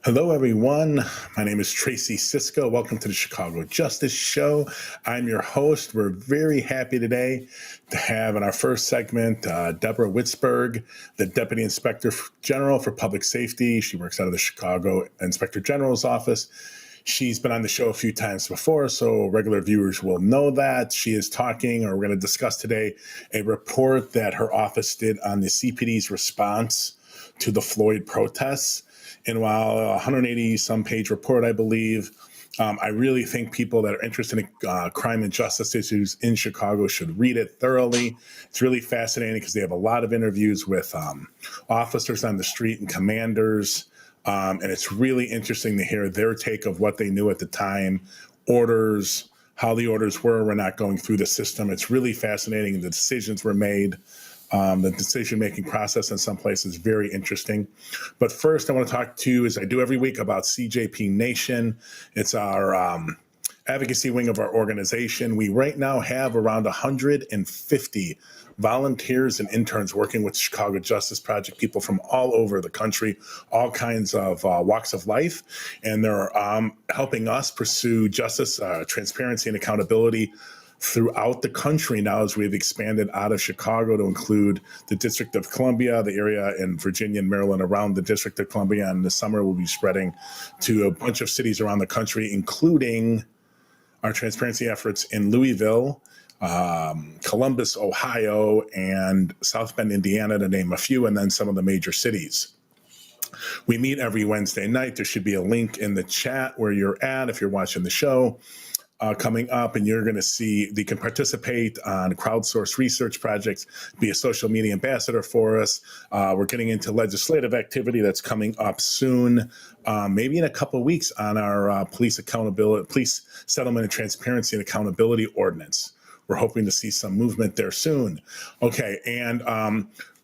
Hello, everyone. My name is Tracy Sisko. Welcome to the Chicago Justice Show. I'm your host. We're very happy today to have in our first segment Deborha Witzburg, the Deputy Inspector General for Public Safety. She works out of the Chicago Inspector General's office. She's been on the show a few times before, so regular viewers will know that. She is talking, or we're going to discuss today, a report that her office did on the CPD's response to the Floyd protests. And while a 180-some page report, I believe, I really think people that are interested in crime and justice issues in Chicago should read it thoroughly. It's really fascinating because they have a lot of interviews with officers on the street and commanders. And it's really interesting to hear their take of what they knew at the time, orders, how the orders were not going through the system. It's really fascinating. The decisions were made. The decision-making process in some places is very interesting. But first, I want to talk to you, as I do every week, about CJP Nation. It's our advocacy wing of our organization. We right now have around 150 volunteers and interns working with the Chicago Justice Project, people from all over the country, all kinds of walks of life. And they're helping us pursue justice, transparency, and accountability throughout the country now as we've expanded out of Chicago to include the District of Columbia, the area in Virginia and Maryland around the District of Columbia. And this summer we'll be spreading to a bunch of cities around the country, including our transparency efforts in Louisville, Columbus, Ohio, and South Bend, Indiana, to name a few, and then some of the major cities. We meet every Wednesday night. There should be a link in the chat where you're at if you're watching the show. Coming up, and you're going to see you can participate on crowdsourced research projects, be a social media ambassador for us. We're getting into legislative activity that's coming up soon, maybe in a couple of weeks, on our police settlement and transparency and accountability ordinance. We're hoping to see some movement there soon. Okay, and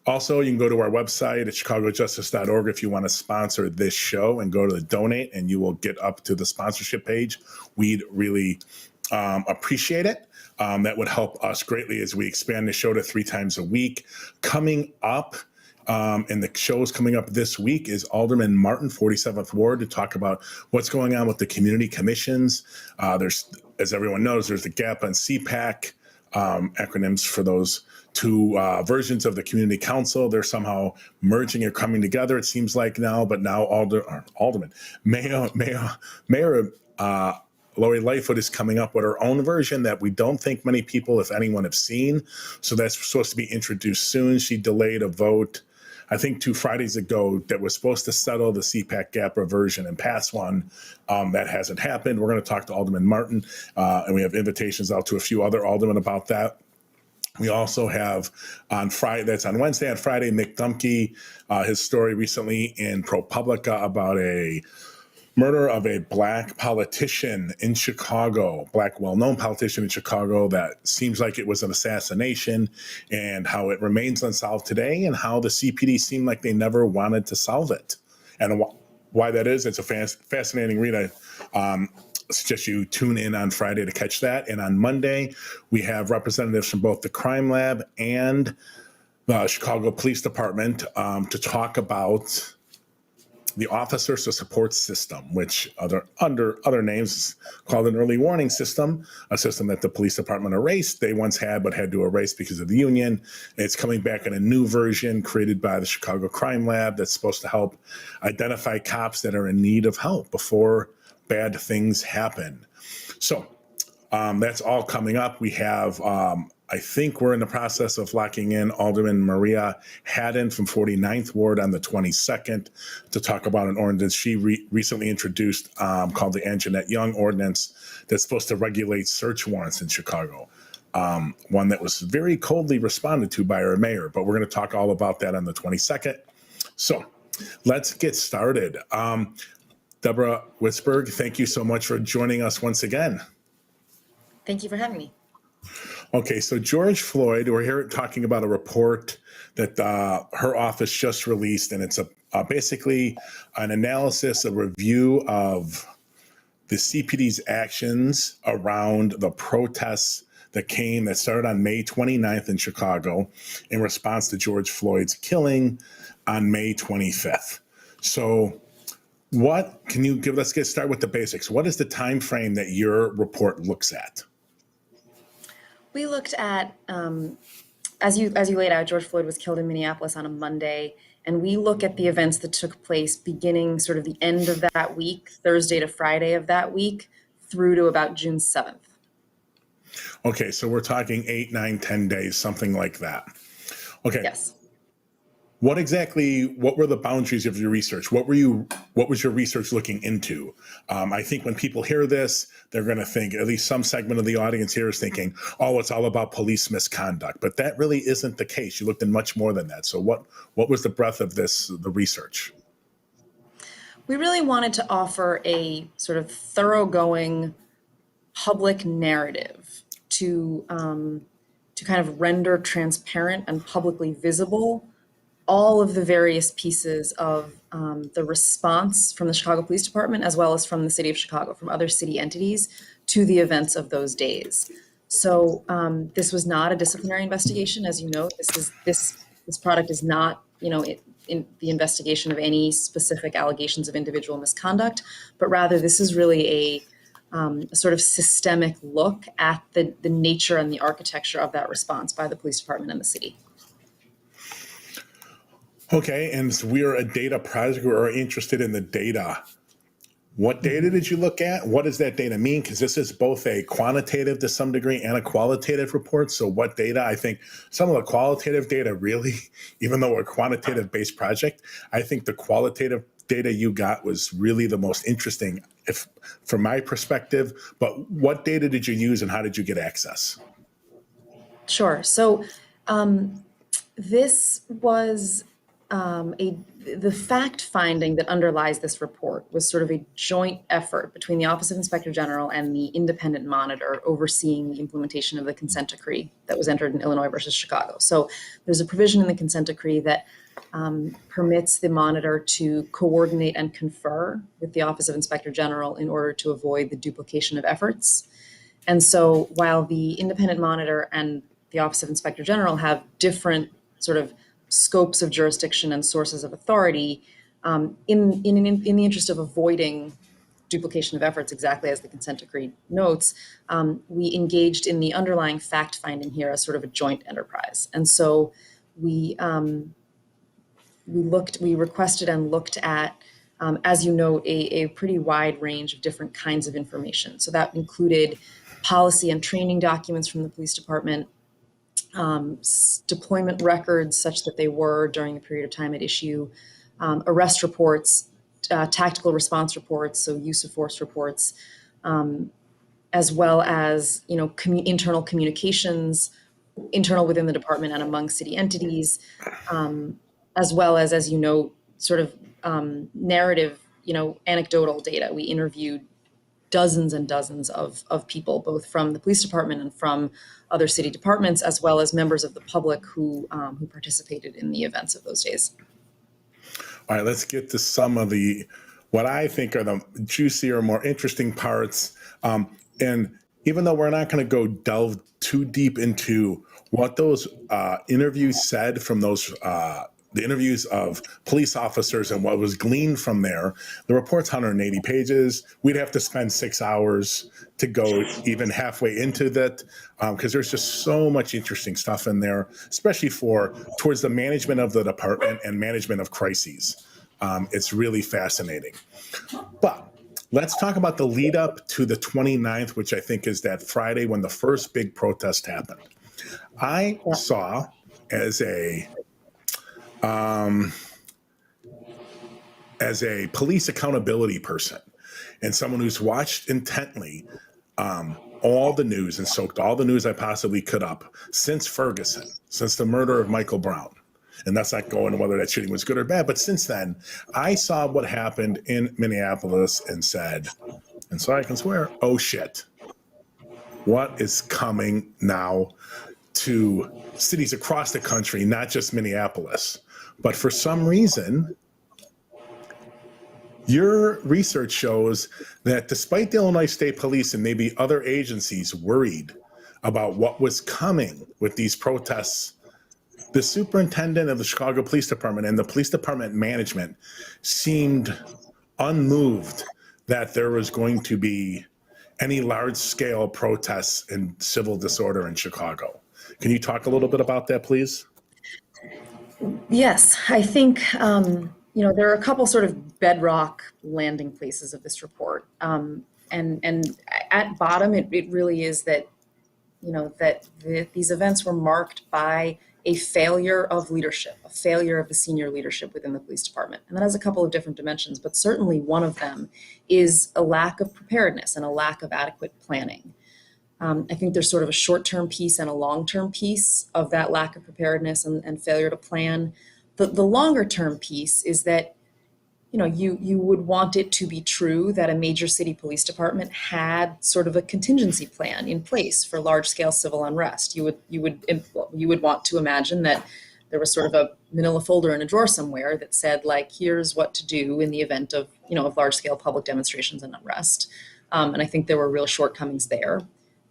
also, you can go to our website at chicagojustice.org if you want to sponsor this show, and go to the donate, and you will get up to the sponsorship page. We'd really appreciate it. That would help us greatly as we expand the show to 3 times a week. Coming up, and the show is coming up this week, is Alderman Martin, 47th Ward, to talk about what's going on with the community commissions. There's, as everyone knows, there's the gap on CPAC, acronyms for those 2 versions of the community council. They're somehow merging or coming together, it seems like now, but now Mayor Lori Lightfoot is coming up with her own version that we don't think many people, if anyone, have seen. So that's supposed to be introduced soon. She delayed a vote, I think 2 Fridays ago, that was supposed to settle the CPAC gap reversion and pass one. That hasn't happened. We're going to talk to Alderman Martin, and we have invitations out to a few other aldermen about that. We also have on Friday, that's on Wednesday, on Friday, Mick Dumke, his story recently in ProPublica about a murder of a Black politician in Chicago, Black well-known politician in Chicago, that seems like it was an assassination, and how it remains unsolved today, and how the CPD seemed like they never wanted to solve it. And why that is, it's a fascinating read. I suggest you tune in on Friday to catch that. And on Monday, we have representatives from both the Crime Lab and the Chicago Police Department to talk about the Officers to Support System, which under other names is called an early warning system, a system that the police department erased. They once had, but had to erase because of the union. It's coming back in a new version created by the Chicago Crime Lab that's supposed to help identify cops that are in need of help before bad things happen. So that's all coming up. We have, I think we're in the process of locking in Alderman Maria Haddon from 49th Ward on the 22nd to talk about an ordinance she recently introduced called the Anjanette Young Ordinance that's supposed to regulate search warrants in Chicago. One that was very coldly responded to by our mayor, but we're going to talk all about that on the 22nd. So let's get started. Deborha Witzburg, thank you so much for joining us once again. Thank you for having me. Okay, so George Floyd, we're here talking about a report that her office just released, and it's basically an analysis, a review of the CPD's actions around the protests that started on May 29th in Chicago in response to George Floyd's killing on May 25th. So What can you give? Let's get started with the basics. What is the time frame that your report looks at? We looked at, as you laid out, George Floyd was killed in Minneapolis on a Monday, and we look at the events that took place beginning sort of the end of that week, Thursday to Friday of that week, through to about June 7th. Okay, so we're talking 8, 9, 10 days, something like that. Okay. Yes. What were the boundaries of your research? What was your research looking into? I think when people hear this, they're going to think, at least some segment of the audience here is thinking, oh, it's all about police misconduct. But that really isn't the case. You looked at much more than that. So what was the breadth of the research? We really wanted to offer a sort of thoroughgoing public narrative to kind of render transparent and publicly visible all of the various pieces of the response from the Chicago Police Department, as well as from the city of Chicago, from other city entities, to the events of those days. So this was not a disciplinary investigation, as you know. This product is not, in the investigation of any specific allegations of individual misconduct, but rather this is really a sort of systemic look at the nature and the architecture of that response by the police department and the city. Okay, and we're a data project. We're interested in the data. What data did you look at? What does that data mean? Because this is both a quantitative to some degree and a qualitative report. So what data? I think some of the qualitative data really, even though we're a quantitative-based project, I think the qualitative data you got was really the most interesting, if from my perspective. But what data did you use and how did you get access? Sure. So this was the fact finding that underlies this report was sort of a joint effort between the Office of Inspector General and the independent monitor overseeing the implementation of the consent decree that was entered in Illinois versus Chicago. So there's a provision in the consent decree that permits the monitor to coordinate and confer with the Office of Inspector General in order to avoid the duplication of efforts. And so while the independent monitor and the Office of Inspector General have different sort of scopes of jurisdiction and sources of authority, in the interest of avoiding duplication of efforts, exactly as the consent decree notes, we engaged in the underlying fact finding here as sort of a joint enterprise. And so we requested and looked at, as you note, a pretty wide range of different kinds of information. So that included policy and training documents from the police department, deployment records such that they were during the period of time at issue, arrest reports, tactical response reports, so use of force reports, as well as internal communications, internal within the department and among city entities, as well as you know, sort of narrative, anecdotal data. We interviewed dozens and dozens of people, both from the police department and from other city departments, as well as members of the public who participated in the events of those days. All right, let's get to some of what I think are the juicier, more interesting parts. And even though we're not going to go delve too deep into what those interviews said from those the interviews of police officers and what was gleaned from there, the report's 180 pages. We'd have to spend 6 hours to go even halfway into that, because there's just so much interesting stuff in there, especially towards the management of the department and management of crises. It's really fascinating. But let's talk about the lead up to the 29th, which I think is that Friday when the first big protest happened. I saw as a police accountability person and someone who's watched intently all the news and soaked all the news I possibly could up since Ferguson, since the murder of Michael Brown. And that's not going whether that shooting was good or bad. But since then, I saw what happened in Minneapolis and said, and so I can swear, oh shit, what is coming now to cities across the country, not just Minneapolis? But for some reason, your research shows that despite the Illinois State Police and maybe other agencies worried about what was coming with these protests, the superintendent of the Chicago Police Department and the police department management seemed unmoved that there was going to be any large-scale protests and civil disorder in Chicago. Can you talk a little bit about that, please? Yes, I think there are a couple sort of bedrock landing places of this report, and at bottom, it really is that these events were marked by a failure of leadership, a failure of the senior leadership within the police department, and that has a couple of different dimensions. But certainly, one of them is a lack of preparedness and a lack of adequate planning. I think there's sort of a short-term piece and a long-term piece of that lack of preparedness and failure to plan. The longer-term piece is that you would want it to be true that a major city police department had sort of a contingency plan in place for large-scale civil unrest. You would want to imagine that there was sort of a manila folder in a drawer somewhere that said, like, here's what to do in the event of of large-scale public demonstrations and unrest. And I think there were real shortcomings there.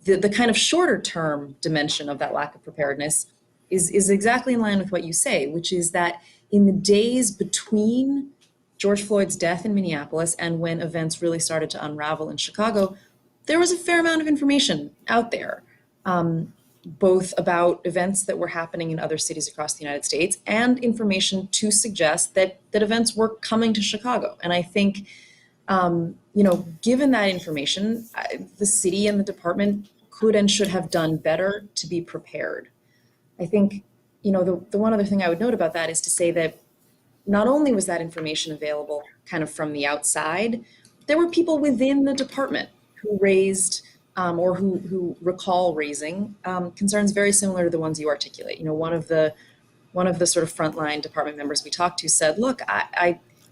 The kind of shorter term dimension of that lack of preparedness is exactly in line with what you say, which is that in the days between George Floyd's death in Minneapolis and when events really started to unravel in Chicago, there was a fair amount of information out there, both about events that were happening in other cities across the United States and information to suggest that events were coming to Chicago. And I think given that information, the city and the department could and should have done better to be prepared. I think, the one other thing I would note about that is to say that not only was that information available kind of from the outside, there were people within the department who raised or who recall raising concerns very similar to the ones you articulate. One of the sort of frontline department members we talked to said, "Look,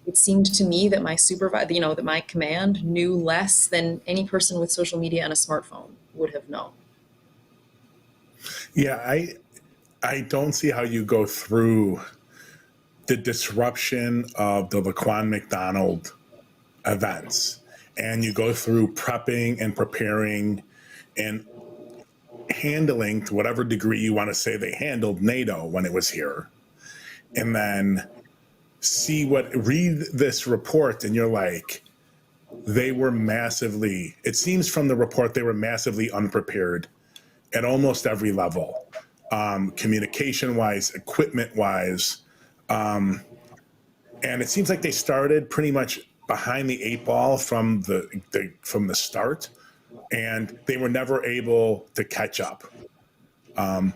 it seemed to me that my supervisor, that my command knew less than any person with social media and a smartphone would have known." Yeah, I don't see how you go through the disruption of the Laquan McDonald events and you go through prepping and preparing and handling, to whatever degree you want to say they handled NATO when it was here, and then read this report and you're like, it seems from the report they were massively unprepared at almost every level, communication wise, equipment wise, and it seems like they started pretty much behind the eight ball from the start, and they were never able to catch up. I'm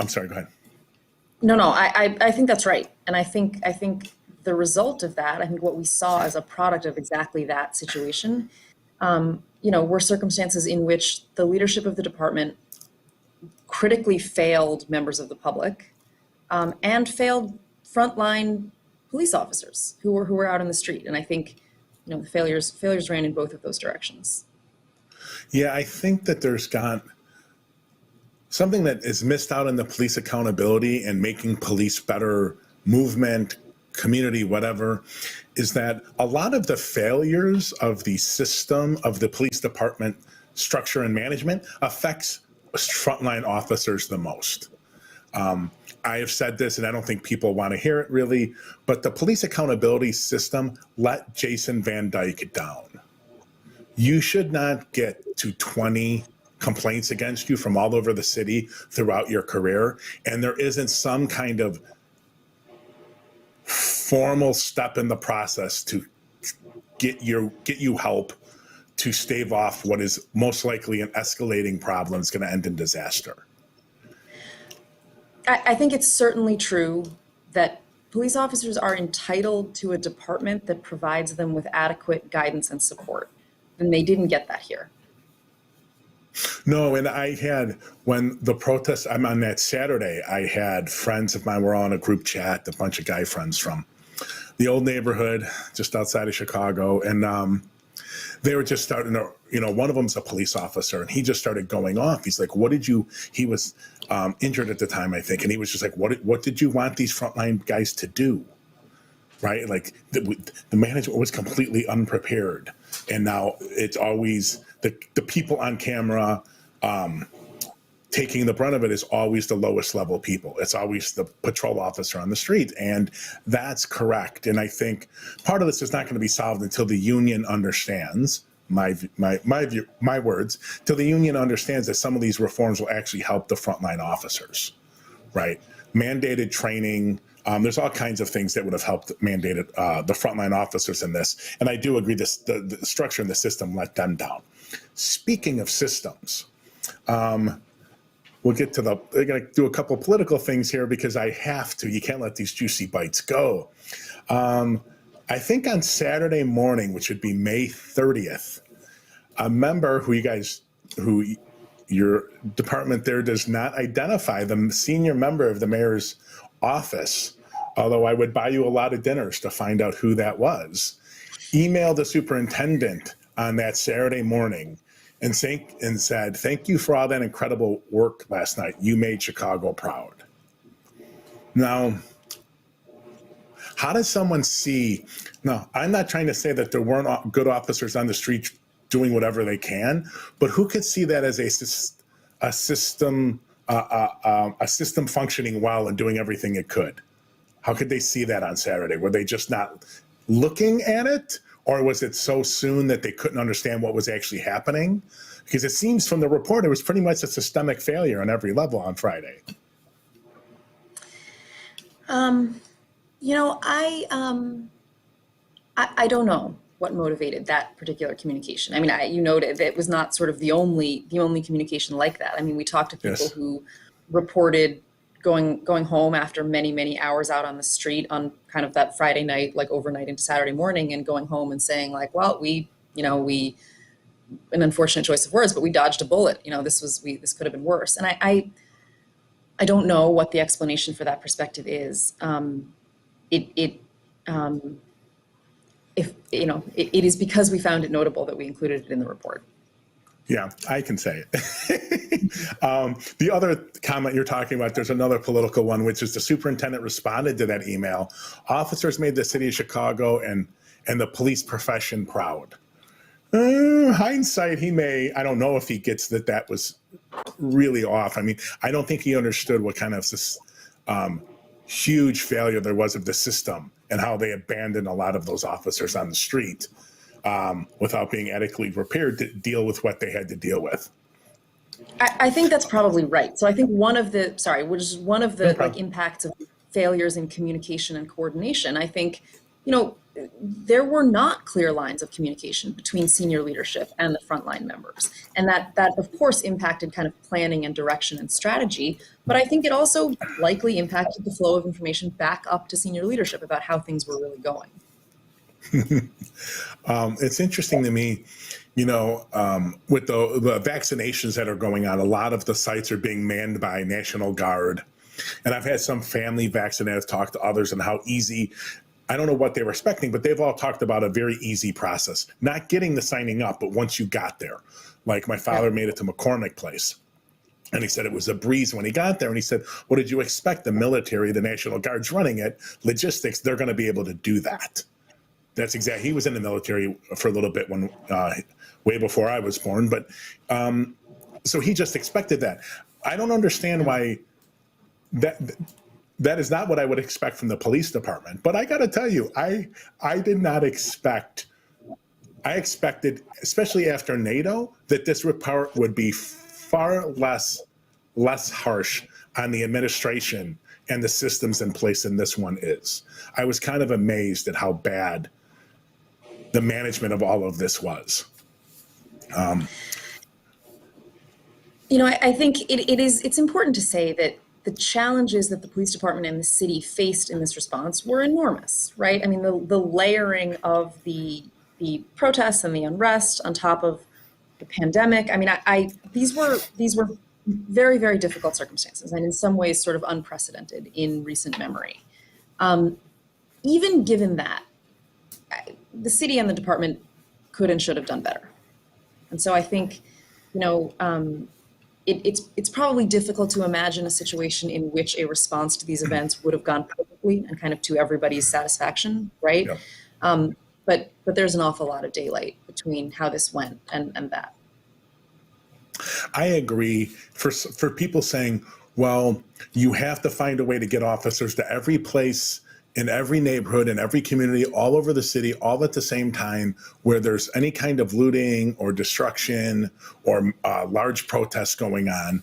sorry, go ahead. No, I think that's right. And I think the result of that, I think what we saw as a product of exactly that situation, were circumstances in which the leadership of the department critically failed members of the public and failed frontline police officers who were out in the street. And I think, the failures ran in both of those directions. Yeah, I think that there's got something that is missed out in the police accountability and making police better movement, community, whatever, is that a lot of the failures of the system of the police department structure and management affects frontline officers the most. I have said this, and I don't think people want to hear it really, but the police accountability system let Jason Van Dyke down. You should not get to 20 complaints against you from all over the city throughout your career, and there isn't some kind of formal step in the process to get you help to stave off what is most likely an escalating problem that's going to end in disaster. I think it's certainly true that police officers are entitled to a department that provides them with adequate guidance and support, and they didn't get that here. No, and when the protest, I'm on that Saturday, I had friends of mine, we're all in a group chat, a bunch of guy friends from the old neighborhood just outside of Chicago. And they were just starting to, one of them's a police officer, and he just started going off. He's like, he was injured at the time, I think. And he was just like, what did you want these frontline guys to do? Right? Like the management was completely unprepared. And now it's always the people on camera taking the brunt of it is always the lowest level people. It's always the patrol officer on the street. And that's correct. And I think part of this is not going to be solved until the union understands, my words, till the union understands that some of these reforms will actually help the frontline officers, right? Mandated training. There's all kinds of things that would have helped mandated the frontline officers in this. And I do agree the structure in the system let them down. Speaking of systems, we'll get to they're going to do a couple of political things here because I have to. You can't let these juicy bites go. I think on Saturday morning, which would be May 30th, a member who your department there does not identify, the senior member of the mayor's office, although I would buy you a lot of dinners to find out who that was, emailed the superintendent on that Saturday morning and said, "Thank you for all that incredible work last night. You made Chicago proud." Now, how does someone see? No, I'm not trying to say that there weren't good officers on the street doing whatever they can, but who could see that as a system functioning well and doing everything it could? How could they see that on Saturday? Were they just not looking at it? Or was it so soon that they couldn't understand what was actually happening? Because it seems from the report, it was pretty much a systemic failure on every level on Friday. I don't know what motivated that particular communication. I mean, you noted that it was not sort of the only communication like that. I mean, we talked to people who reported going home after many hours out on the street on kind of that Friday night, like overnight into Saturday morning, and going home and saying like, well, we an unfortunate choice of words, but we dodged a bullet. This could have been worse. And I don't know what the explanation for that perspective is. It is because we found it notable that we included it in the report. Yeah, I can say it. The other comment you're talking about, there's another political one, which is the superintendent responded to that email. Officers made the city of Chicago and the police profession proud. Hindsight, I don't know if he gets that was really off. I mean, I don't think he understood what kind of huge failure there was of the system and how they abandoned a lot of those officers on the street without being adequately prepared to deal with what they had to deal with. I think that's probably right. So I think one of the impacts of failures in communication and coordination, I think, there were not clear lines of communication between senior leadership and the frontline members. And that of course impacted kind of planning and direction and strategy, but I think it also likely impacted the flow of information back up to senior leadership about how things were really going. It's interesting to me, with the vaccinations that are going on, a lot of the sites are being manned by National Guard. And I've had some family vaccinated talk to others and how easy, I don't know what they were expecting, but they've all talked about a very easy process, not getting the signing up, but once you got there. Like my father made it to McCormick Place. And he said it was a breeze when he got there. And he said, what did you expect? The military, the National Guard's running it, logistics, they're going to be able to do that. That's exactly. He was in the military for a little bit when way before I was born. But so he just expected that. I don't understand why that is not what I would expect from the police department. But I got to tell you, I did not expect. I expected, especially after NATO, that this report would be far less harsh on the administration and the systems in place than this one is. I was kind of amazed at how bad the management of all of this was. I think it's important to say that the challenges that the police department and the city faced in this response were enormous, right? I mean, the layering of the protests and the unrest on top of the pandemic. I mean, these were very, very difficult circumstances, and in some ways sort of unprecedented in recent memory. Even given that, the city and the department could and should have done better. And so I think, it's probably difficult to imagine a situation in which a response to these events would have gone perfectly and kind of to everybody's satisfaction, right? Yeah. But there's an awful lot of daylight between how this went and that. I agree for people saying, well, you have to find a way to get officers to every place in every neighborhood, in every community, all over the city, all at the same time, where there's any kind of looting or destruction or large protests going on.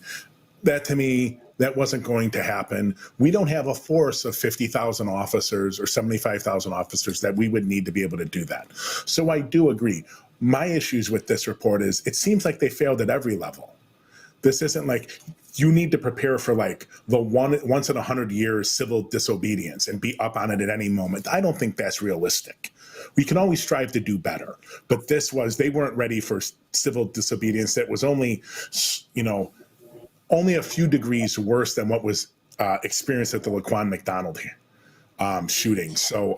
That to me, that wasn't going to happen. We don't have a force of 50,000 officers or 75,000 officers that we would need to be able to do that. So I do agree. My issues with this report is it seems like they failed at every level. This isn't like you need to prepare for like the once in 100 years civil disobedience and be up on it at any moment. I don't think that's realistic. We can always strive to do better, but they weren't ready for civil disobedience that was only, only a few degrees worse than what was experienced at the Laquan McDonald shooting. So,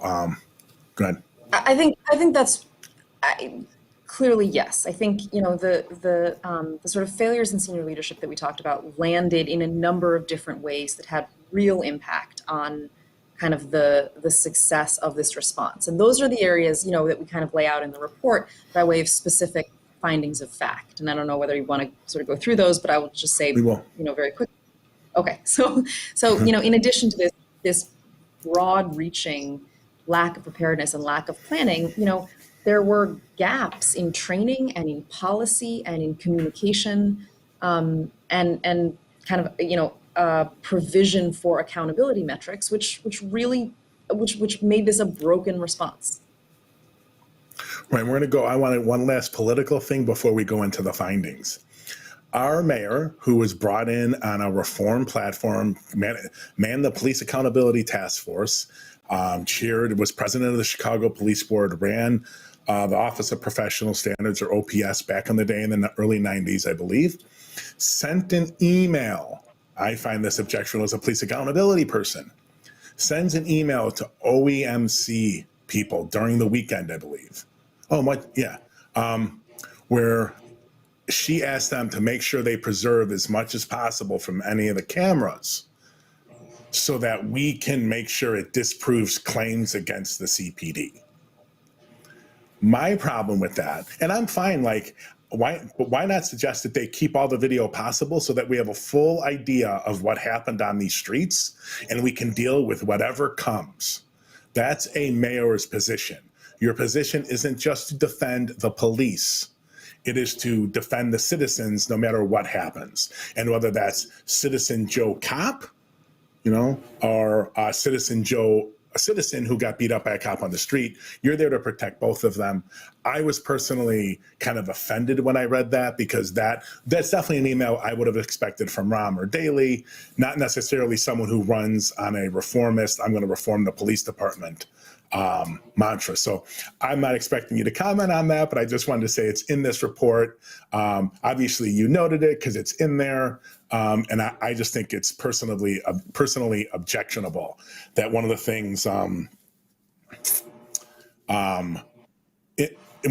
go ahead. I think that's clearly yes. I think the sort of failures in senior leadership that we talked about landed in a number of different ways that had real impact on kind of the success of this response. And those are the areas that we kind of lay out in the report by way of specific findings of fact. And I don't know whether you want to sort of go through those, but I will just say, we will. Very quickly. Okay, so in addition to this broad-reaching lack of preparedness and lack of planning, there were gaps in training and in policy and in communication, and kind of provision for accountability metrics, which made this a broken response. Right, we're going to go. I wanted one last political thing before we go into the findings. Our mayor, who was brought in on a reform platform, manned the Police Accountability Task Force, was president of the Chicago Police Board, ran the Office of Professional Standards, or OPS, back in the day in the early 90s, I believe, sent an email. I find this objectionable as a police accountability person. Sends an email to OEMC people during the weekend, I believe. Where she asked them to make sure they preserve as much as possible from any of the cameras so that we can make sure it disproves claims against the CPD. My problem with that, and I'm fine, why not suggest that they keep all the video possible so that we have a full idea of what happened on these streets and we can deal with whatever comes. That's a mayor's position. Your position isn't just to defend the police. It is to defend the citizens no matter what happens. And whether that's Citizen Joe Cop, or Citizen Joe, a citizen who got beat up by a cop on the street, you're there to protect both of them. I was personally kind of offended when I read that because that's definitely an email I would have expected from Rahm or Daley, not necessarily someone who runs on a reformist, I'm going to reform the police department mantra. So I'm not expecting you to comment on that, but I just wanted to say it's in this report. Obviously, you noted it because it's in there. And I just think it's personally objectionable that one of the things one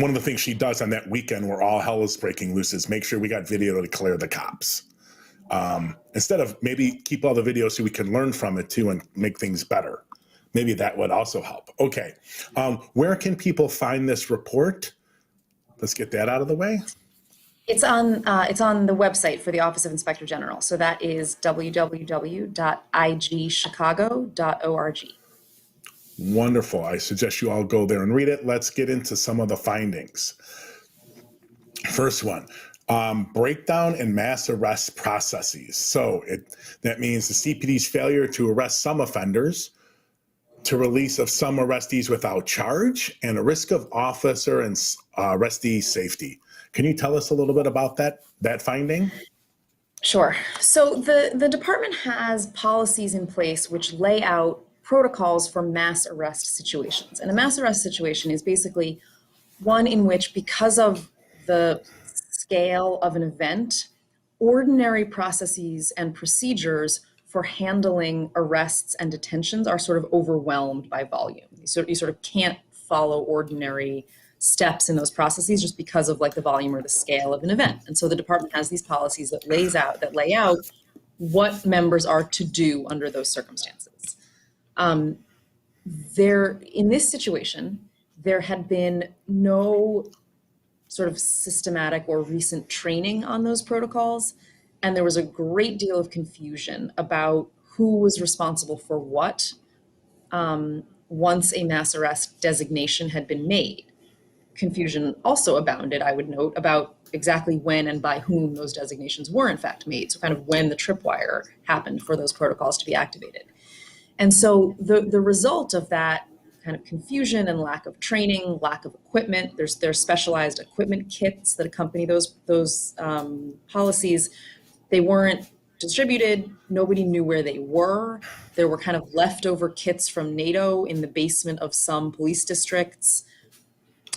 of the things she does on that weekend where all hell is breaking loose is make sure we got video to declare the cops. Instead of maybe keep all the videos so we can learn from it too and make things better. Maybe that would also help. Okay. Where can people find this report? Let's get that out of the way. It's on the website for the Office of Inspector General. So that is www.igchicago.org. Wonderful. I suggest you all go there and read it. Let's get into some of the findings. First one, breakdown in mass arrest processes. So that means the CPD's failure to arrest some offenders, to release of some arrestees without charge, and a risk of officer and arrestee safety. Can you tell us a little bit about that finding? Sure. So the department has policies in place which lay out protocols for mass arrest situations. And a mass arrest situation is basically one in which, because of the scale of an event, ordinary processes and procedures for handling arrests and detentions are sort of overwhelmed by volume. You sort of can't follow ordinary steps in those processes just because of the volume or the scale of an event. And so the department has these policies that lay out what members are to do under those circumstances. In this situation, there had been no sort of systematic or recent training on those protocols. And there was a great deal of confusion about who was responsible for what once a mass arrest designation had been made. Confusion also abounded, I would note, about exactly when and by whom those designations were in fact made. So kind of when the tripwire happened for those protocols to be activated. And so the result of that kind of confusion and lack of training, lack of equipment, there's specialized equipment kits that accompany those policies. They weren't distributed. Nobody knew where they were. There were kind of leftover kits from NATO in the basement of some police districts.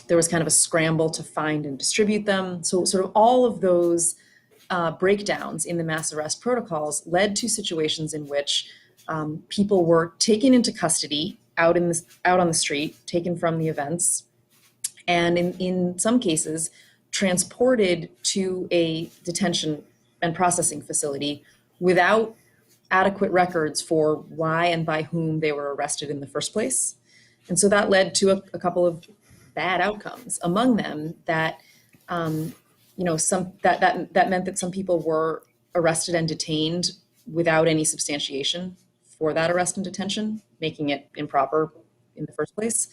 There was kind of a scramble to find and distribute them. So sort of all of those breakdowns in the mass arrest protocols led to situations in which people were taken into custody out on the street, taken from the events, and in some cases transported to a detention and processing facility without adequate records for why and by whom they were arrested in the first place. And so that led to a couple of bad outcomes. Among them, that that meant that some people were arrested and detained without any substantiation for that arrest and detention, making it improper in the first place.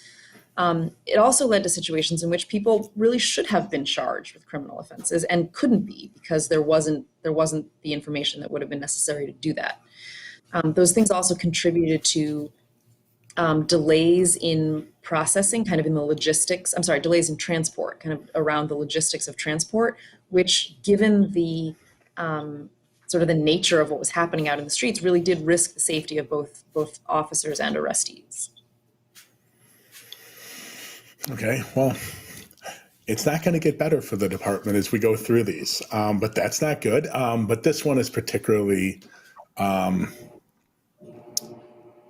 It also led to situations in which people really should have been charged with criminal offenses and couldn't be because there wasn't the information that would have been necessary to do that. Those things also contributed to delays in processing, kind of in the logistics, delays in transport, kind of around the logistics of transport, which given the sort of the nature of what was happening out in the streets really did risk the safety of both officers and arrestees. Okay, well, it's not going to get better for the department as we go through these, but that's not good. But this one is particularly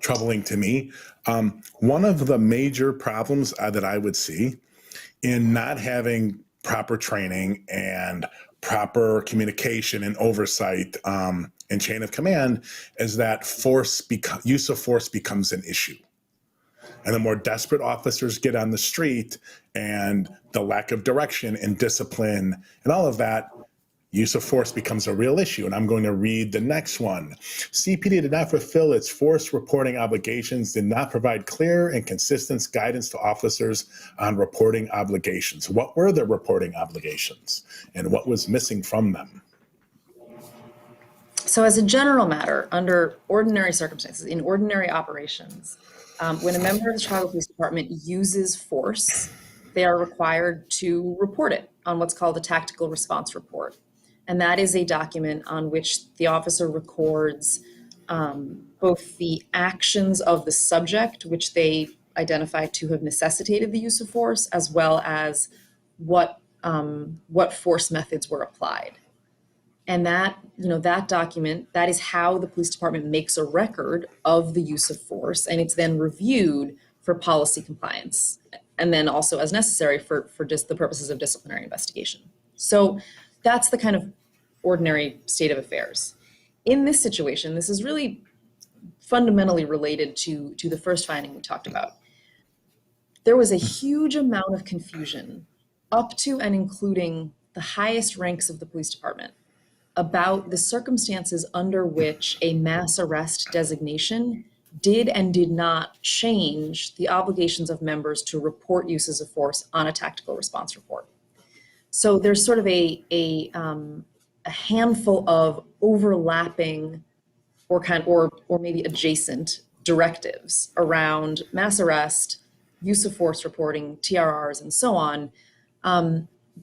troubling to me. One of the major problems that I would see in not having proper training and proper communication and oversight and chain of command is that use of force becomes an issue. And the more desperate officers get on the street and the lack of direction and discipline and all of that, use of force becomes a real issue. And I'm going to read the next one. CPD did not fulfill its force reporting obligations, did not provide clear and consistent guidance to officers on reporting obligations. What were the reporting obligations and what was missing from them? So as a general matter, under ordinary circumstances, in ordinary operations, when a member of the Chicago Police Department uses force, they are required to report it on what's called a tactical response report. And that is a document on which the officer records both the actions of the subject, which they identify to have necessitated the use of force, as well as what force methods were applied. And that document, that is how the police department makes a record of the use of force, and it's then reviewed for policy compliance, and then also as necessary for just the purposes of disciplinary investigation. So that's the kind of ordinary state of affairs. In this situation, this is really fundamentally related to the first finding we talked about. There was a huge amount of confusion up to and including the highest ranks of the police department about the circumstances under which a mass arrest designation did and did not change the obligations of members to report uses of force on a tactical response report. So there's sort of a handful of overlapping or maybe adjacent directives around mass arrest, use of force reporting, TRRs, and so on.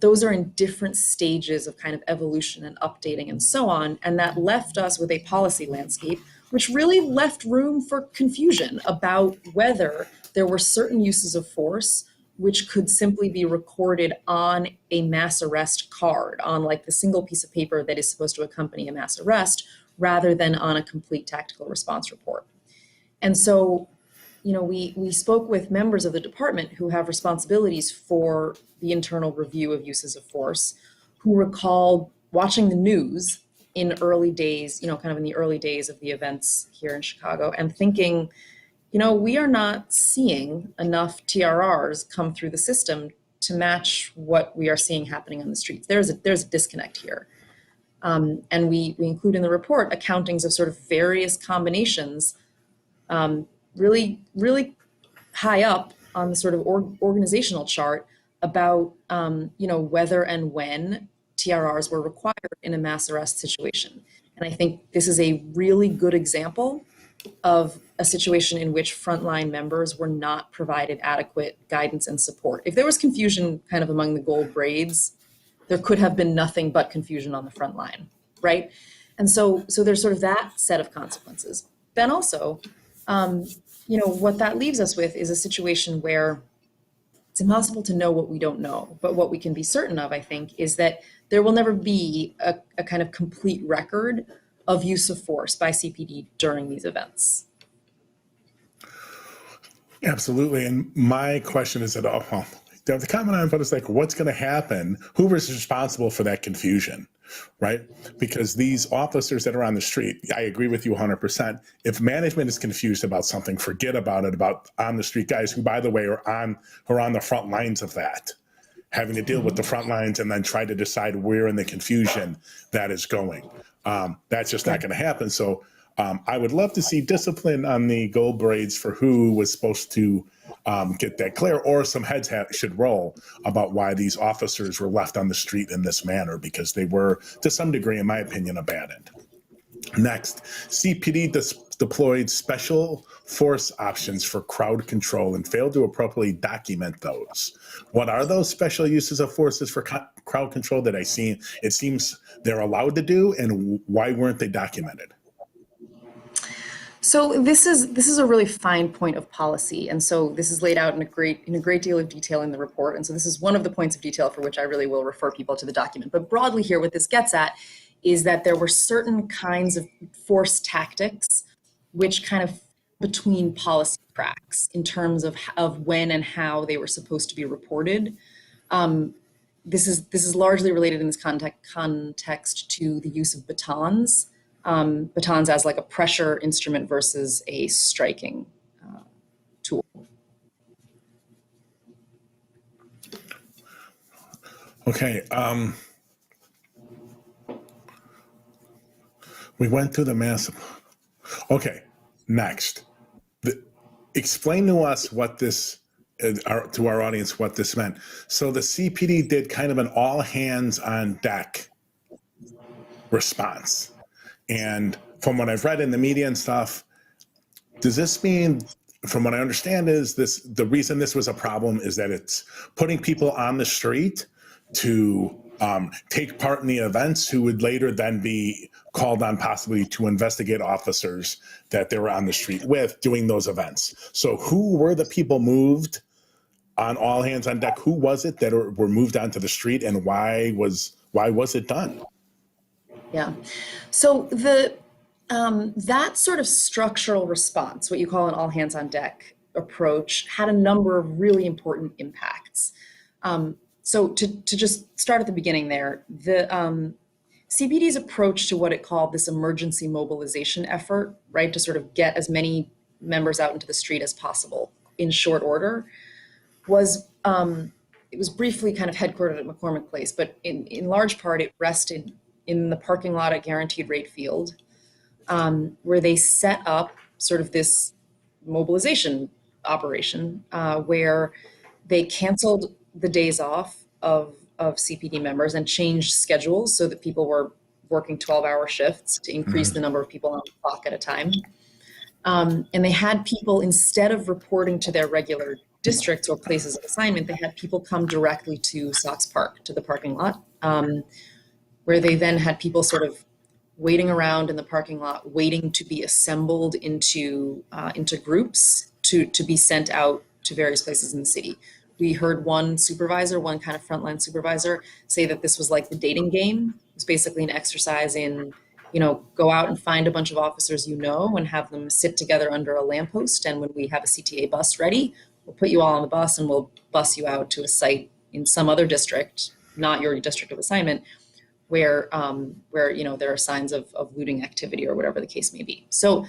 Those are in different stages of kind of evolution and updating and so on. And that left us with a policy landscape, which really left room for confusion about whether there were certain uses of force which could simply be recorded on a mass arrest card, on like the single piece of paper that is supposed to accompany a mass arrest, rather than on a complete tactical response report. And so, we spoke with members of the department who have responsibilities for the internal review of uses of force, who recalled watching the news in early days, kind of in the early days of the events here in Chicago, and thinking, we are not seeing enough TRRs come through the system to match what we are seeing happening on the streets. There's a disconnect here. And we include in the report accountings of sort of various combinations, really, really high up on the sort of organizational chart about, whether and when TRRs were required in a mass arrest situation. And I think this is a really good example of a situation in which frontline members were not provided adequate guidance and support. If there was confusion kind of among the gold braids, there could have been nothing but confusion on the front line, right? And so there's sort of that set of consequences. Then also, what that leaves us with is a situation where it's impossible to know what we don't know, but what we can be certain of, I think, is that there will never be a kind of complete record of use of force by CPD during these events. Absolutely. And my question is the common input is like, what's going to happen? Who was responsible for that confusion, right? Because these officers that are on the street, I agree with you 100%. If management is confused about something, forget about it, about on the street guys who, by the way, are on the front lines of that, having to deal with the front lines and then try to decide where in the confusion that is going. That's just not going to happen. So I would love to see discipline on the gold braids for who was supposed to get that clear, or some heads should roll about why these officers were left on the street in this manner, because they were, to some degree, in my opinion, abandoned. Next, CPD deployed special force options for crowd control and failed to appropriately document those. What are those special uses of forces for crowd control that it seems they're allowed to do, and why weren't they documented? So this is a really fine point of policy, and so this is laid out in a great deal of detail in the report. And so this is one of the points of detail for which I really will refer people to the document. But broadly here, what this gets at is that there were certain kinds of force tactics which kind of between policy cracks in terms of when and how they were supposed to be reported. This is largely related in this context to the use of batons. Batons as like a pressure instrument versus a striking tool. Okay. We went through the massive. Okay. Next, explain to us what this, to our audience, what this meant. So the CPD did kind of an all hands on deck response. And from what I've read in the media and stuff, does this mean, from what I understand, is the reason this was a problem is that it's putting people on the street to take part in the events who would later then be called on possibly to investigate officers that they were on the street with doing those events. So who were the people moved on all hands on deck? Who was it that were moved onto the street, and why was it done? Yeah. So that sort of structural response, what you call an all hands on deck approach, had a number of really important impacts. So to just start at the beginning there, the CPD's approach to what it called this emergency mobilization effort, right, to sort of get as many members out into the street as possible in short order, was it was briefly kind of headquartered at McCormick Place, but in large part it rested in the parking lot at Guaranteed Rate Field, where they set up sort of this mobilization operation where they canceled the days off of CPD members and changed schedules so that people were working 12-hour shifts to increase the number of people on the clock at a time. And they had people, instead of reporting to their regular districts or places of assignment, they had people come directly to Sox Park, to the parking lot, where they then had people sort of waiting around in the parking lot, waiting to be assembled into groups to be sent out to various places in the city. We heard one kind of frontline supervisor, say that this was like the dating game. It was basically an exercise in, go out and find a bunch of officers and have them sit together under a lamppost. And when we have a CTA bus ready, we'll put you all on the bus and we'll bus you out to a site in some other district, not your district of assignment, where there are signs of looting activity or whatever the case may be. So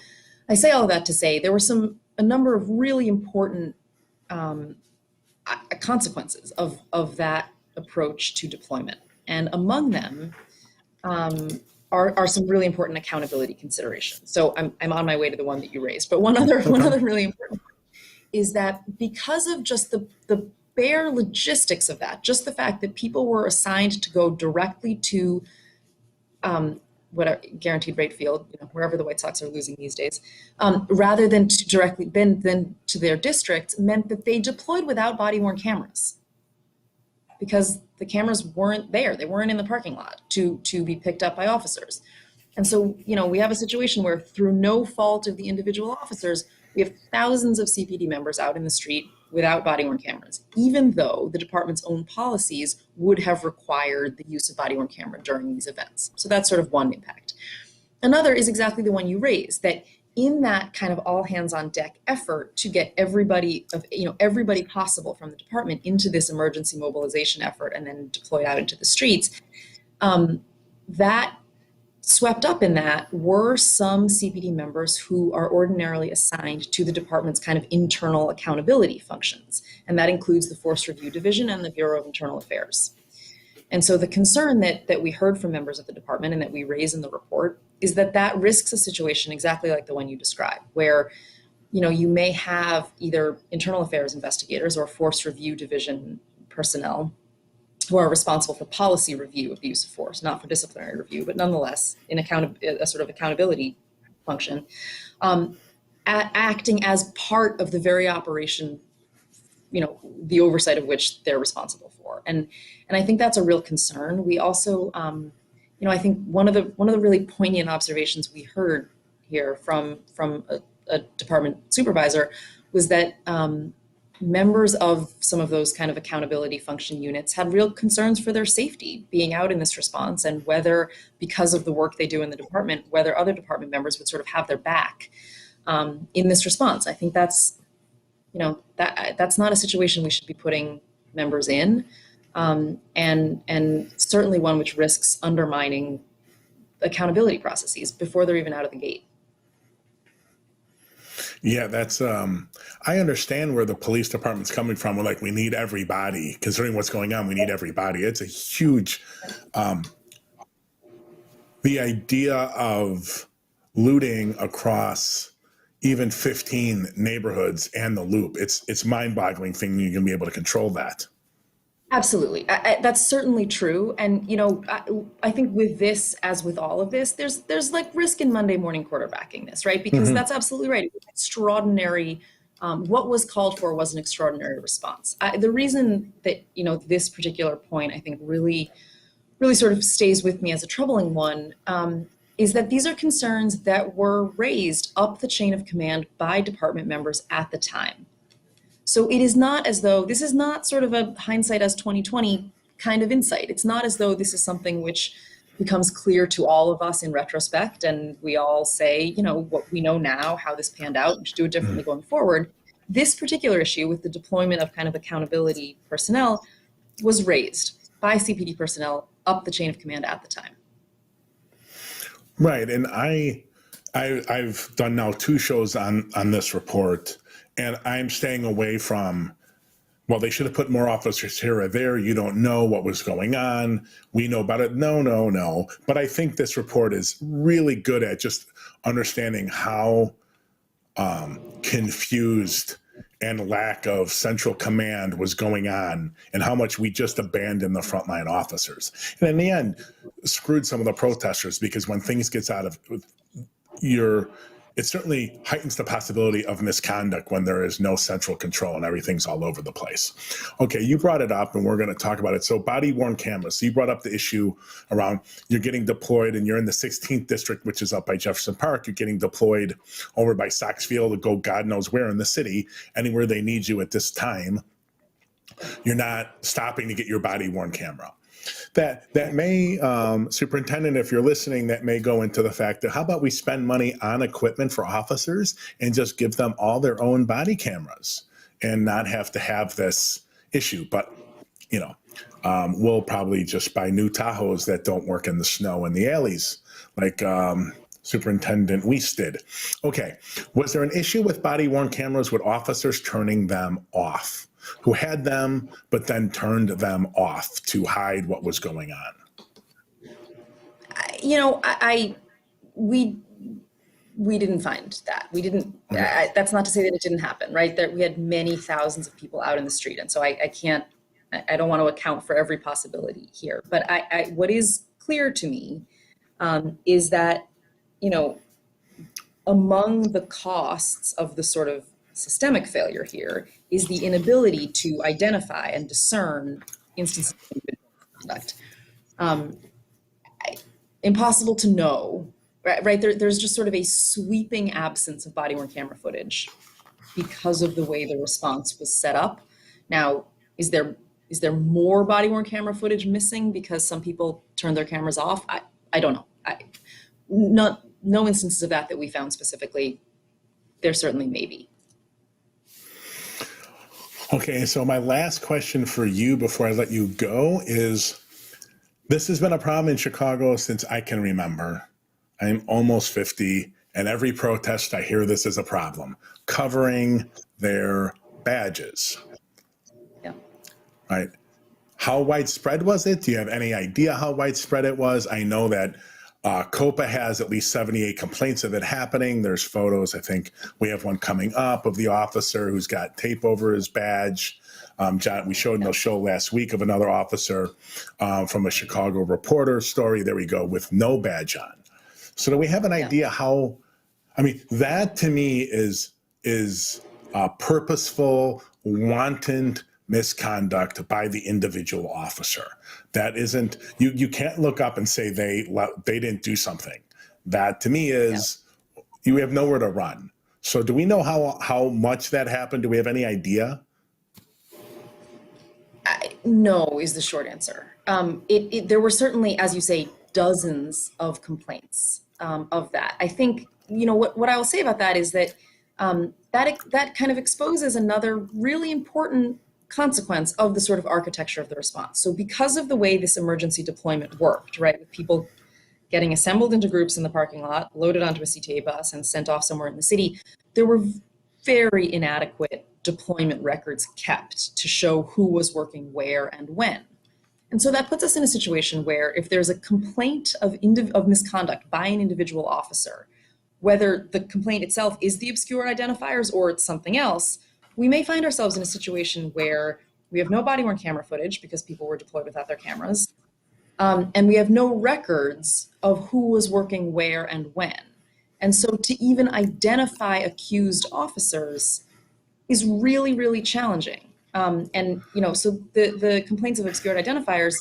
I say all of that to say there were a number of really important consequences of that approach to deployment. And among them are some really important accountability considerations. So I'm on my way to the one that you raised, but one other really important is that because of just the bare logistics of that, just the fact that people were assigned to go directly to what guaranteed rate field, wherever the White Sox are losing these days, rather than to directly then to their districts, meant that they deployed without body-worn cameras because the cameras weren't there. They weren't in the parking lot to be picked up by officers. And so, we have a situation where through no fault of the individual officers, we have thousands of CPD members out in the street without body-worn cameras, even though the department's own policies would have required the use of body-worn camera during these events. So that's sort of one impact. Another is exactly the one you raised, that in that kind of all hands on deck effort to get everybody possible from the department into this emergency mobilization effort and then deployed out into the streets, that swept up in that were some CPD members who are ordinarily assigned to the department's kind of internal accountability functions. And that includes the Force Review Division and the Bureau of Internal Affairs. And so the concern that we heard from members of the department and that we raise in the report is that risks a situation exactly like the one you described, where you may have either internal affairs investigators or Force Review Division personnel who are responsible for policy review of the use of force, not for disciplinary review, but nonetheless in a sort of accountability function, acting as part of the very operation, the oversight of which they're responsible for. And I think that's a real concern. We also, I think one of the really poignant observations we heard here from a department supervisor was that members of some of those kind of accountability function units had real concerns for their safety being out in this response, and whether, because of the work they do in the department, whether other department members would sort of have their back in this response. I think that's not a situation we should be putting members in, and certainly one which risks undermining accountability processes before they're even out of the gate. Yeah, that's, I understand where the police department's coming from. We're like, we need everybody. Considering what's going on, we need everybody. It's a huge, the idea of looting across even 15 neighborhoods and the loop, it's mind-boggling thing you're going to be able to control that. Absolutely. That's certainly true. And, I think with this, as with all of this, there's like risk in Monday morning quarterbacking this, right? Because that's absolutely right. Extraordinary. What was called for was an extraordinary response. The reason that, this particular point, I think really sort of stays with me as a troubling one, is that these are concerns that were raised up the chain of command by department members at the time. So it is not as though this is not sort of a hindsight as 2020 kind of insight. It's not as though this is something which becomes clear to all of us in retrospect, and we all say, what we know now, how this panned out, we should do it differently going forward. This particular issue with the deployment of kind of accountability personnel was raised by CPD personnel up the chain of command at the time. Right, and I've done now 2 shows on this report. And I'm staying away from, well, they should have put more officers here or there. You don't know what was going on. We know about it. No. But I think this report is really good at just understanding how confused and lack of central command was going on and how much we just abandoned the frontline officers. And in the end, screwed some of the protesters, because when things gets out of it certainly heightens the possibility of misconduct when there is no central control and everything's all over the place. Okay, you brought it up and we're going to talk about it. So body-worn cameras. So you brought up the issue around you're getting deployed and you're in the 16th district, which is up by Jefferson Park. You're getting deployed over by Sox Field to go God knows where in the city, anywhere they need you at this time. You're not stopping to get your body-worn camera. That may, Superintendent, if you're listening, that may go into the fact that how about we spend money on equipment for officers and just give them all their own body cameras and not have to have this issue. But, we'll probably just buy new Tahoes that don't work in the snow in the alleys like Superintendent Weiss did. Okay, was there an issue with body-worn cameras with officers turning them off? who had them, but then turned them off to hide what was going on? You know, we didn't find that. We didn't. Okay. That's not to say that it didn't happen, right? There we had many thousands of people out in the street, and so I can't. I don't want to account for every possibility here. But what is clear to me is that, you know, among the costs of the sort of systemic failure here is the inability to identify and discern instances of individual conduct. Impossible to know, right? There's just sort of a sweeping absence of body-worn camera footage because of the way the response was set up. Now, is there more body-worn camera footage missing because some people turned their cameras off? I don't know. No instances of that we found specifically. There certainly may be. Okay, so my last question for you before I let you go is, this has been a problem in Chicago since I can remember. I'm almost 50, and every protest I hear this is a problem, covering their badges. Yeah. Right. How widespread was it? Do you have any idea how widespread it was? I know that COPA has at least 78 complaints of it happening. There's photos. I think we have one coming up of the officer who's got tape over his badge. John, we showed no show last week of another officer from a Chicago Reporter story. There we go, with no badge on. So do we have an idea how? I mean, that to me is purposeful, wanton misconduct by the individual officer. That isn't, you can't look up and say they didn't do something. That to me is, you have nowhere to run. So do we know how much that happened? Do we have any idea? No is the short answer. There were certainly, as you say, dozens of complaints of that. I think, you know, what I will say about that is that that kind of exposes another really important consequence of the sort of architecture of the response. So because of the way this emergency deployment worked, right, with people getting assembled into groups in the parking lot, loaded onto a CTA bus and sent off somewhere in the city, there were very inadequate deployment records kept to show who was working where and when. And so that puts us in a situation where if there's a complaint of misconduct by an individual officer, whether the complaint itself is the obscure identifiers or it's something else, we may find ourselves in a situation where we have no body-worn camera footage because people were deployed without their cameras, and we have no records of who was working where and when. And so to even identify accused officers is really, really challenging. And, you know, so the complaints of obscured identifiers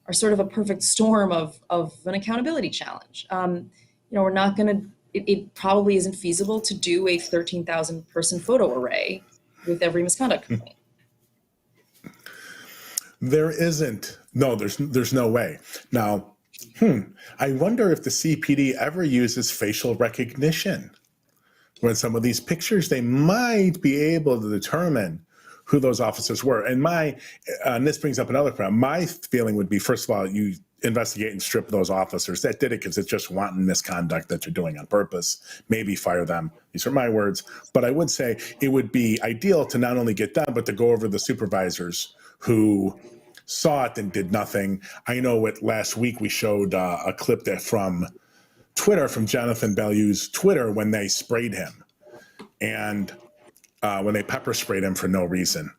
are sort of a perfect storm of an accountability challenge. You know, we're not going to, it probably isn't feasible to do a 13,000 person photo array with every misconduct complaint. There isn't. No, there's no way. Now, I wonder if the CPD ever uses facial recognition. When some of these pictures, they might be able to determine who those officers were. And this brings up another problem. My feeling would be, first of all, you investigate and strip those officers that did it because it's just wanton misconduct that you're doing on purpose. Maybe fire them. These are my words. But I would say it would be ideal to not only get them, but to go over the supervisors who saw it and did nothing. I know last week we showed a clip from Twitter, from Jonathan Bellew's Twitter, when they sprayed him and when they pepper sprayed him for no reason.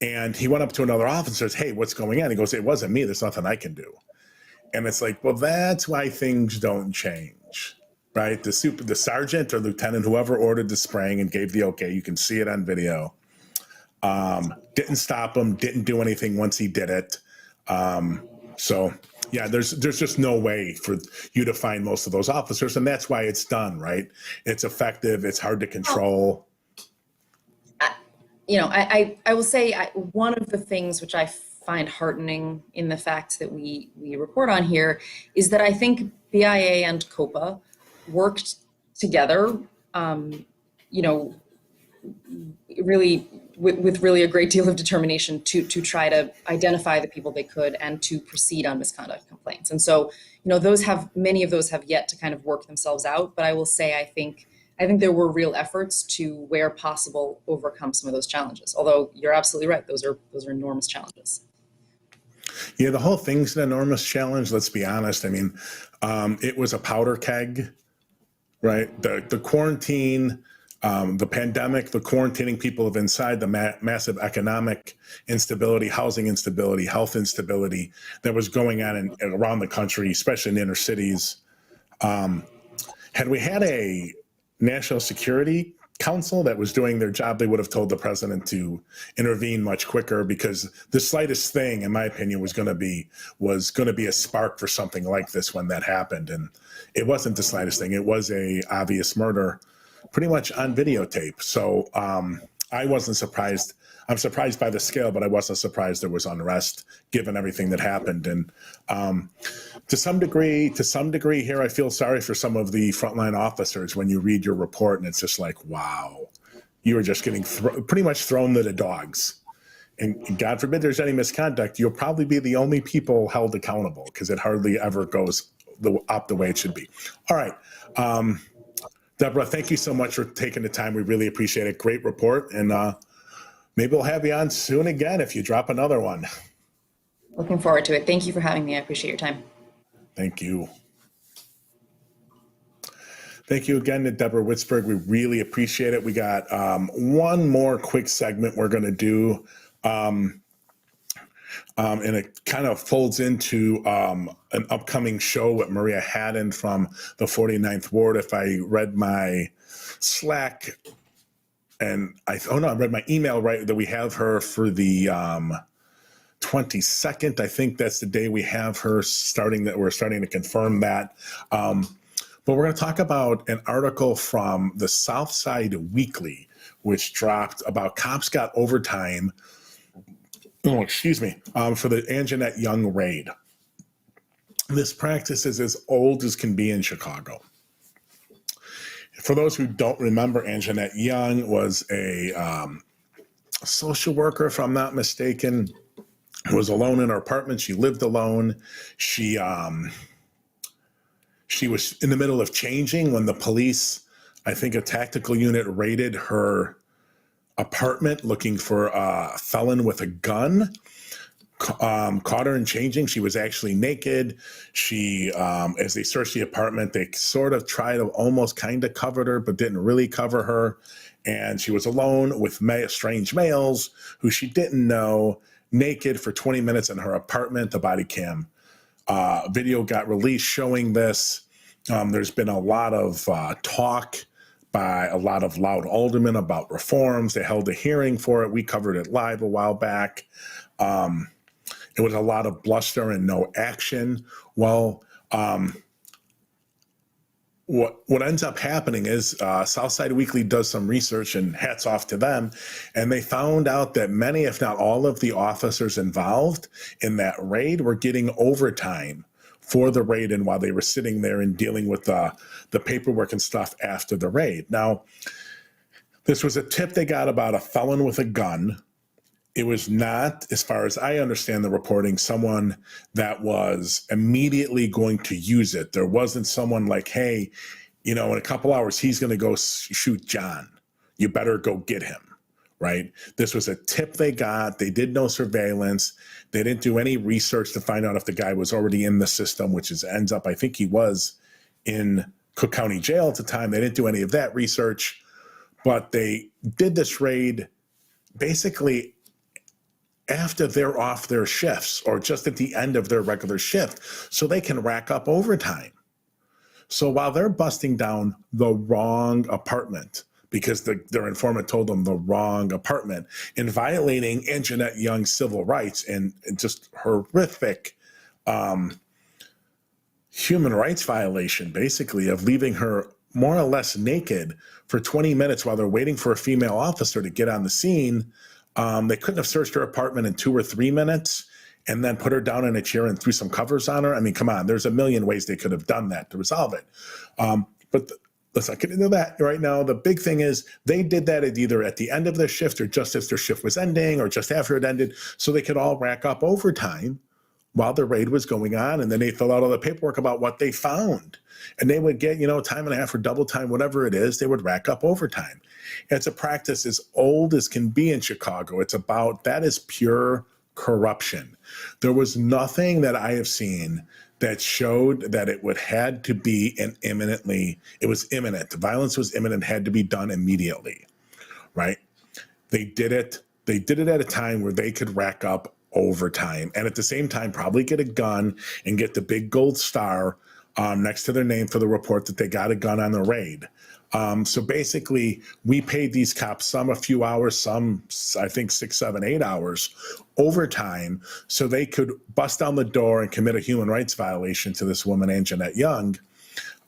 And he went up to another officer and says, "Hey, what's going on?" He goes, "It wasn't me. There's nothing I can do." And it's like, well, that's why things don't change, right? The sergeant or lieutenant, whoever ordered the spraying and gave the okay, you can see it on video, didn't stop him, didn't do anything once he did it. So yeah, there's just no way for you to find most of those officers, and that's why it's done, right? It's effective. It's hard to control. You know, I will say one of the things which I find heartening in the facts that we report on here is that I think BIA and COPA worked together, you know, really with really a great deal of determination to try to identify the people they could and to proceed on misconduct complaints. And so, you know, many of those have yet to kind of work themselves out. But I will say, I think I think there were real efforts to, where possible, overcome some of those challenges. Although you're absolutely right, those are enormous challenges. Yeah, the whole thing's an enormous challenge. Let's be honest. I mean, it was a powder keg, right? The quarantine, the pandemic, the quarantining people of inside, the massive economic instability, housing instability, health instability that was going on around the country, especially in inner cities. Had we had a national security council that was doing their job, they would have told the president to intervene much quicker, because the slightest thing, in my opinion, was going to be a spark for something like this when that happened. And it wasn't the slightest thing. It was a obvious murder, pretty much on videotape. So I wasn't surprised. I'm surprised by the scale, but I wasn't surprised there was unrest given everything that happened. And to some degree here, I feel sorry for some of the frontline officers when you read your report and it's just like, wow, you were just getting pretty much thrown to the dogs. And God forbid there's any misconduct, you'll probably be the only people held accountable, because it hardly ever goes up the way it should be. All right. Deborah, thank you so much for taking the time. We really appreciate it. Great report. And maybe we'll have you on soon again if you drop another one. Looking forward to it. Thank you for having me. I appreciate your time. Thank you. Thank you again to Deborah Witzburg. We really appreciate it. We got one more quick segment we're going to do. And it kind of folds into an upcoming show with Maria Haddon from the 49th Ward. If I read my Slack and I read my email right, that we have her for the 22nd. I think that's the day we have her we're starting to confirm that. But we're going to talk about an article from the Southside Weekly, which dropped about cops got overtime. For the Anjanette Young raid. This practice is as old as can be in Chicago. For those who don't remember, Anjanette Young was a social worker, if I'm not mistaken, who was alone in her apartment. She lived alone. She was in the middle of changing when the police, I think a tactical unit, raided her apartment looking for a felon with a gun. Caught her in changing. She was actually naked. She, as they searched the apartment, they sort of tried to almost kind of cover her, but didn't really cover her. And she was alone with strange males who she didn't know, naked for 20 minutes in her apartment. The Bodycam video got released showing this. There's been a lot of talk by a lot of loud aldermen about reforms. They held a hearing for it. We covered it live a while back. It was a lot of bluster and no action. Well, what ends up happening is Southside Weekly does some research, and hats off to them, and they found out that many, if not all, of the officers involved in that raid were getting overtime for the raid and while they were sitting there and dealing with the paperwork and stuff after the raid. Now, this was a tip they got about a felon with a gun. It was not, as far as I understand the reporting, someone that was immediately going to use it. There wasn't someone like, hey, in a couple hours, he's going to go shoot John. You better go get him, right? This was a tip they got. They did no surveillance. They didn't do any research to find out if the guy was already in the system, which ends up, I think he was in Cook County Jail at the time. They didn't do any of that research, but they did this raid basically after they're off their shifts or just at the end of their regular shift, so they can rack up overtime. So while they're busting down the wrong apartment because their informant told them the wrong apartment and violating Anjanette Young's civil rights and just horrific human rights violation, basically, of leaving her more or less naked for 20 minutes while they're waiting for a female officer to get on the scene. They couldn't have searched her apartment in 2 or 3 minutes and then put her down in a chair and threw some covers on her. I mean, come on, there's a million ways they could have done that to resolve it. But let's not get into that right now. The big thing is they did that either at the end of their shift or just as their shift was ending or just after it ended, so they could all rack up overtime while the raid was going on, and then they fill out all the paperwork about what they found. And they would get, time and a half or double time, whatever it is, they would rack up overtime. It's a practice as old as can be in Chicago. That is pure corruption. There was nothing that I have seen that showed that it had to be it was imminent. The violence was imminent, had to be done immediately, right? They did it at a time where they could rack up overtime and at the same time probably get a gun and get the big gold star next to their name for the report that they got a gun on the raid. So basically, we paid these cops some a few hours, some I think 6, 7, 8 hours overtime so they could bust down the door and commit a human rights violation to this woman, Anjanette Young.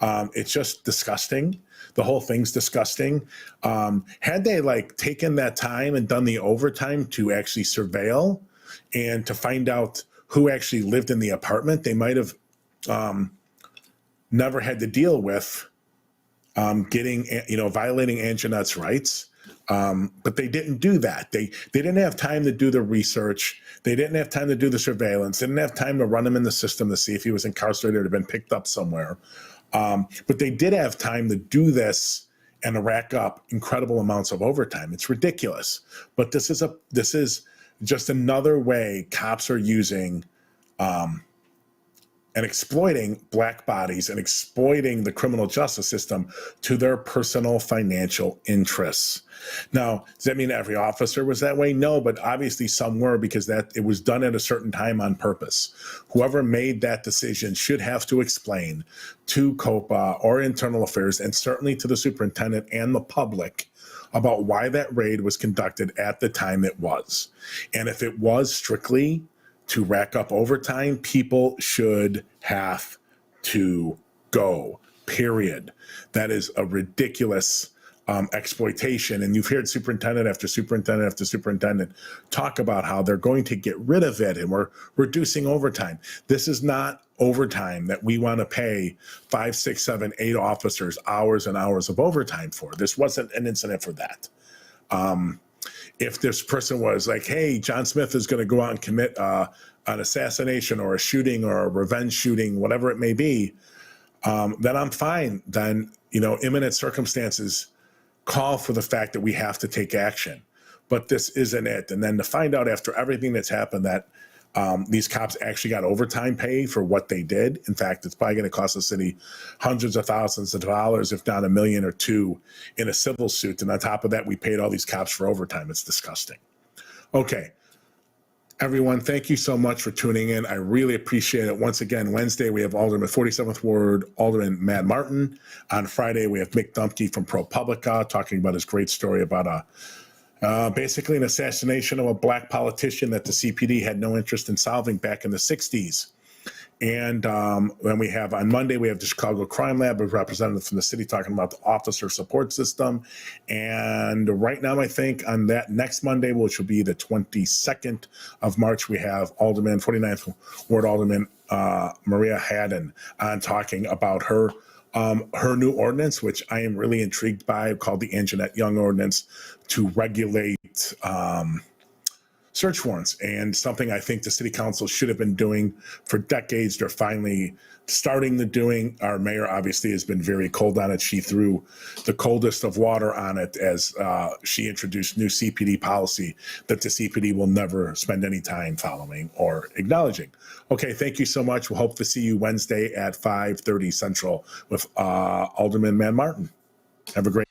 It's just disgusting. The whole thing's disgusting. Had they taken that time and done the overtime to actually surveil and to find out who actually lived in the apartment, they might have never had to deal with violating Anjanette's rights. But they didn't do that. They didn't have time to do the research. They didn't have time to do the surveillance. They didn't have time to run him in the system to see if he was incarcerated or been picked up somewhere. But they did have time to do this and to rack up incredible amounts of overtime. It's ridiculous. But this is just another way cops are using and exploiting Black bodies and exploiting the criminal justice system to their personal financial interests. Now, does that mean every officer was that way? No, but obviously some were, because it was done at a certain time on purpose. Whoever made that decision should have to explain to COPA or Internal Affairs, and certainly to the superintendent and the public, about why that raid was conducted at the time it was. And if it was strictly to rack up overtime, people should have to go, period. That is a ridiculous exploitation. And you've heard superintendent after superintendent after superintendent talk about how they're going to get rid of it and we're reducing overtime. This is not overtime that we want to pay 5, 6, 7, 8 officers hours and hours of overtime for. This wasn't an incident for that. If this person was like, hey, John Smith is going to go out and commit an assassination or a shooting or a revenge shooting, whatever it may be, then I'm fine. Then, imminent circumstances call for the fact that we have to take action. But this isn't it. And then to find out after everything that's happened that these cops actually got overtime pay for what they did. In fact, it's probably going to cost the city hundreds of thousands of dollars, if not $1 million or $2 million in a civil suit. And on top of that, we paid all these cops for overtime. It's disgusting. Okay. Everyone, thank you so much for tuning in. I really appreciate it. Once again, Wednesday, we have Alderman 47th Ward, Alderman Matt Martin. On Friday, we have Mick Dumpke from ProPublica talking about his great story about basically an assassination of a Black politician that the CPD had no interest in solving back in the 60s. And then we have on Monday, we have the Chicago Crime Lab with representatives from the city talking about the officer support system. And right now, I think on that next Monday, which will be the 22nd of March, we have Alderman, 49th Ward Alderman Maria Haddon on talking about her new ordinance, which I am really intrigued by, called the Anjanette Young Ordinance, to regulate search warrants, and something I think the city council should have been doing for decades. They're finally starting the doing. Our mayor obviously has been very cold on it. She threw the coldest of water on it as she introduced new CPD policy that the CPD will never spend any time following or acknowledging. Okay, thank you so much. We'll hope to see you Wednesday at 5:30 Central with Alderman Matt Martin. Have a great